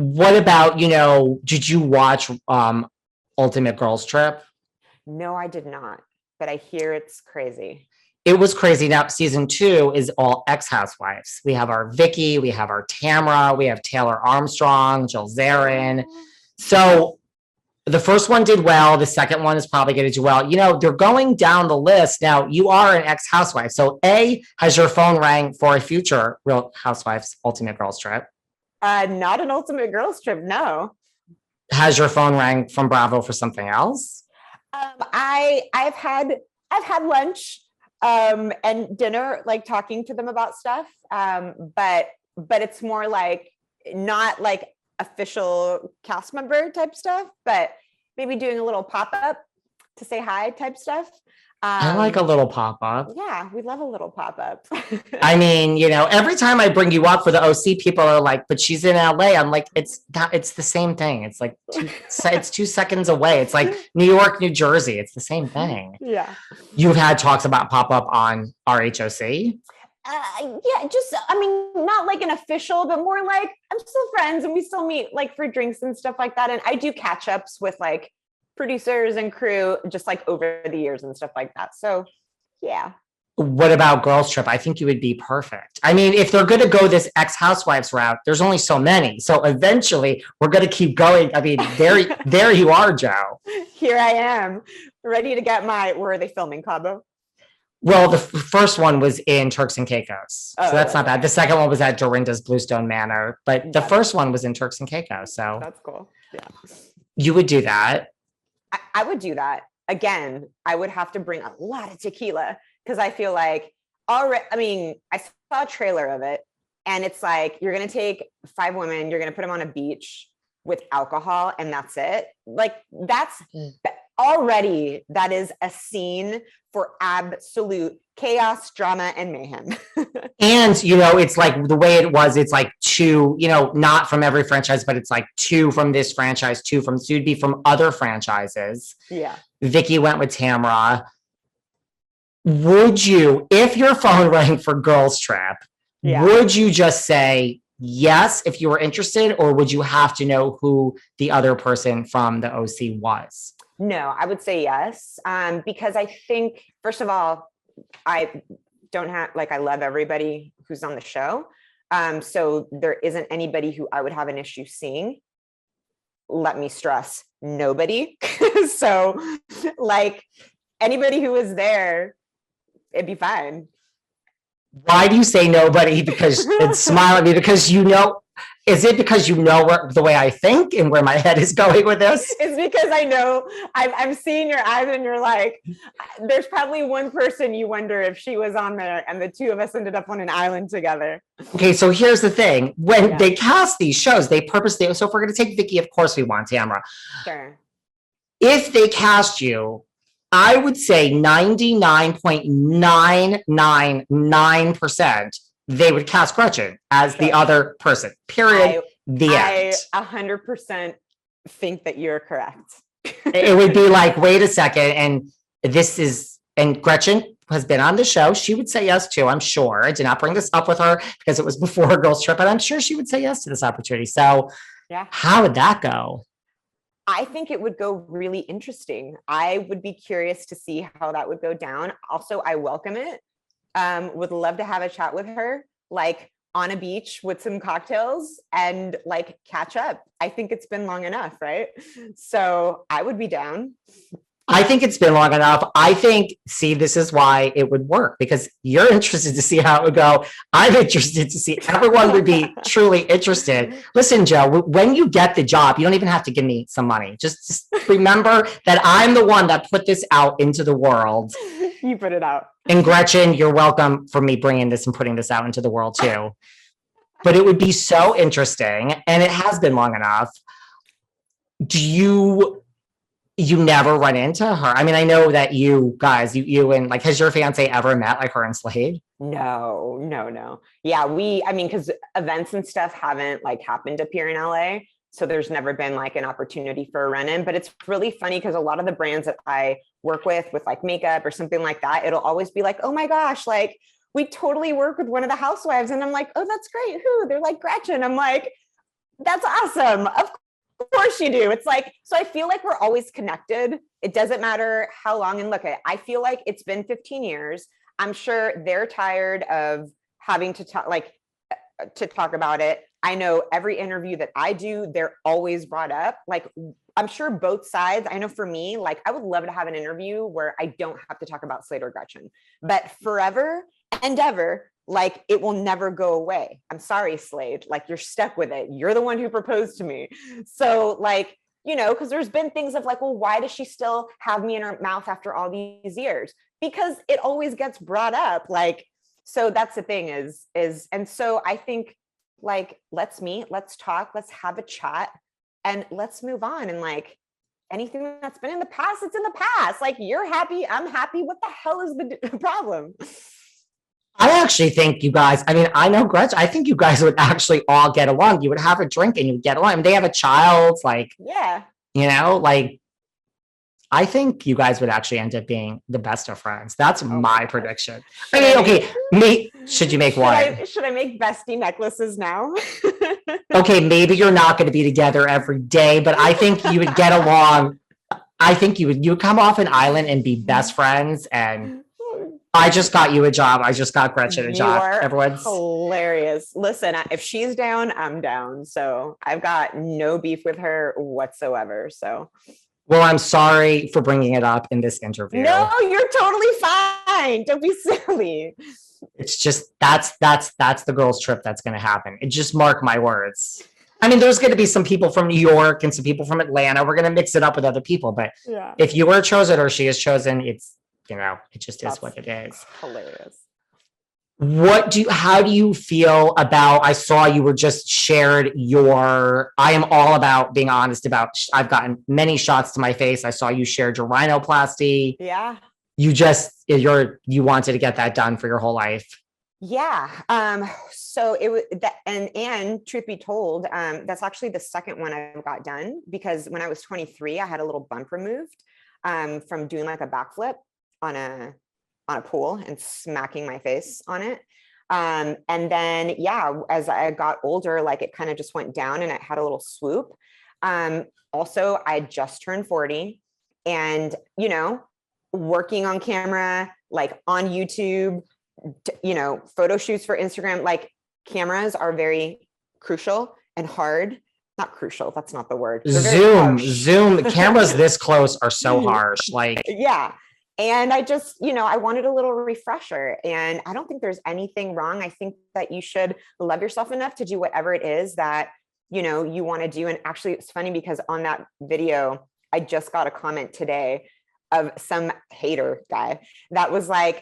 What about, did you watch Ultimate Girls Trip? No, I did not, but I hear it's crazy. It was crazy. Now, season 2 is all ex-housewives. We have our Vicky, we have our Tamara, we have Taylor Armstrong, Jill Zarin. So the first one did well. The second one is probably going to do well. They're going down the list. Now, you are an ex-housewife. So A, has your phone rang for a future Real Housewives Ultimate Girls Trip? Not an Ultimate Girls Trip, no. Has your phone rang from Bravo for something else? I've had lunch and dinner, like talking to them about stuff. But it's more like not like official cast member type stuff, but maybe doing a little pop-up to say hi type stuff. I like a little pop-up. Yeah, we love a little pop-up. I mean, every time I bring you up for the OC, people are like, but she's in LA. I'm like, it's the same thing. It's like it's 2 seconds away. It's like New York, New Jersey. It's the same thing. Yeah. You've had talks about pop-up on RHOC? Yeah, just, not like an official, but more like I'm still friends and we still meet like for drinks and stuff like that. And I do catch-ups with like producers and crew just like over the years and stuff like that. So yeah. What about Girls Trip? I think you would be perfect. I mean, if they're going to go this ex-housewives route, there's only so many. So eventually we're going to keep going. I mean, there you are, Jo. Here I am ready to get where are they filming, Cabo? Well, the first one was in Turks and Caicos. So that's not bad. The second one was at Dorinda's Bluestone Manor, but the first one was in Turks and Caicos. So that's cool. Yeah. You would do that. I would do that. Again, I would have to bring a lot of tequila because I feel like I saw a trailer of it and it's like, you're going to take 5 women, you're going to put them on a beach with alcohol and that's it. Like that's already, that is a scene for absolute chaos, drama, and mayhem. And, it's like the way it was, it's like 2, not from every franchise, but it's like 2 from this franchise, 2 from, so it'd be from other franchises. Yeah. Vicky went with Tamara. Would you, if your phone rang for Girls Trip, would you just say yes if you were interested, or would you have to know who the other person from the OC was? No, I would say yes. Because I think, first of all, I love everybody who's on the show. So there isn't anybody who I would have an issue seeing. Let me stress, nobody. So like anybody who was there, it'd be fine. Why do you say nobody? Because it's Smiley, because is it because the way I think and where my head is going with this? It's because I know I'm seeing your eyes and you're like, there's probably one person you wonder if she was on there and the 2 of us ended up on an island together. Okay, so here's the thing. When they cast these shows, they purposely, so if we're going to take Vicky, of course we want Tamara. Sure. If they cast you, I would say 99.999% they would cast Gretchen as the other person, period. I 100% think that you're correct. It would be like, wait a second. And Gretchen has been on the show. She would say yes too, I'm sure. I did not bring this up with her because it was before her Girls Trip, but I'm sure she would say yes to this opportunity. So how would that go? I think it would go really interesting. I would be curious to see how that would go down. Also, I welcome it. Would love to have a chat with her, like on a beach with some cocktails and like catch up. I think it's been long enough, right? So I would be down. I think it's been long enough. This is why it would work, because you're interested to see how it would go. I'm interested to see, everyone would be truly interested. Listen, Jo, when you get the job, you don't even have to give me some money. Just remember that I'm the one that put this out into the world. You put it out. And Gretchen, you're welcome for me bringing this and putting this out into the world too. But it would be so interesting, and it has been long enough. Do you never run into her? I mean, I know that you guys, you and like, has your fiance ever met like her and Slade? No. Yeah, because events and stuff haven't like happened up here in LA. So there's never been like an opportunity for a run-in, but it's really funny because a lot of the brands that I work with like makeup or something like that, it'll always be like, oh my gosh, like we totally work with one of the housewives. And I'm like, oh, that's great. Who? They're like Gretchen. I'm like, That's awesome. Of course you do. It's like, so I feel like we're always connected. It doesn't matter how long. And look, I feel like it's been 15 years. I'm sure they're tired of having to talk, like, to talk about it. I know every interview that I do, they're always brought up. Like, I'm sure both sides. I know for me, like, I would love to have an interview where I don't have to talk about Slade or Gretchen, but forever and ever, like, it will never go away. I'm sorry, Slade, like, you're stuck with it. You're the one who proposed to me. So, like, you know, because there's been things of like, well, why does she still have me in her mouth after all these years? Because it always gets brought up. Like, so that's the thing and so I think, like, let's meet, let's talk, let's have a chat, and let's move on. And like, anything that's been in the past, it's in the past. Like, you're happy, I'm happy. What the hell is the problem? I actually think you guys, I mean, I know Gretchen, I think you guys would actually all get along. You would have a drink and you'd get along. I mean, they have a child, like, Yeah. you know, like, I think you guys would actually end up being the best of friends. That's my prediction. I mean, okay, should you make one? Should I make bestie necklaces now? Okay, maybe you're not going to be together every day, but I think you would get along. I think you would come off an island and be best friends. And I just got you a job. I just got Gretchen a job. Everyone's hilarious. Listen, if she's down, I'm down. So I've got no beef with her whatsoever. So. Well, I'm sorry for bringing it up in this interview. No, you're totally fine. Don't be silly. It's just, that's the girls' trip that's going to happen. It just, mark my words. I mean, there's going to be some people from New York and some people from Atlanta. We're going to mix it up with other people. But if you were chosen or she is chosen, it's, you know, it just is what it is. Hilarious. How do you feel about, I saw you were just shared I am all about being honest about, I've gotten many shots to my face. I saw you shared your rhinoplasty. Yeah. You wanted to get that done for your whole life. Yeah. So it was that, and truth be told, that's actually the second one I got done, because when I was 23, I had a little bump removed, from doing like a backflip on a pool and smacking my face on it. And then, as I got older, like, it kind of just went down and it had a little swoop. Also, I just turned 40, and, you know, working on camera, like on YouTube, you know, photo shoots for Instagram, like, cameras are very crucial and hard. Not crucial. That's not the word. Zoom cameras this close are so harsh. Like, yeah. And I just, you know, I wanted a little refresher, and I don't think there's anything wrong. I think that you should love yourself enough to do whatever it is that, you know, you want to do. And actually, it's funny because on that video, I just got a comment today of some hater guy that was like,